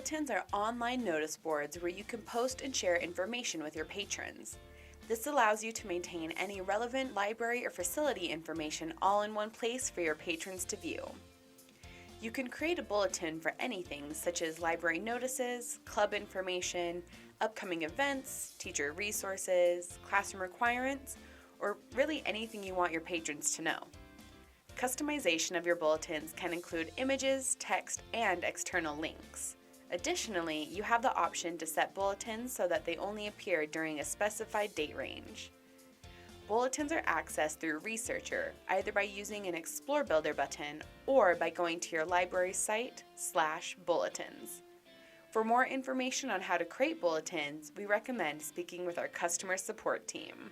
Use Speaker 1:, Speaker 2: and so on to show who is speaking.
Speaker 1: Bulletins are online notice boards where you can post and share information with your patrons. This allows you to maintain any relevant library or facility information all in one place for your patrons to view. You can create a bulletin for anything such as library notices, club information, upcoming events, teacher resources, classroom requirements, or really anything you want your patrons to know. Customization of your bulletins can include images, text, and external links. Additionally, you have the option to set bulletins so that they only appear during a specified date range. Bulletins are accessed through Researcher, either by using an Explore Builder button or by going to your library site /bulletins. For more information on how to create bulletins, we recommend speaking with our customer support team.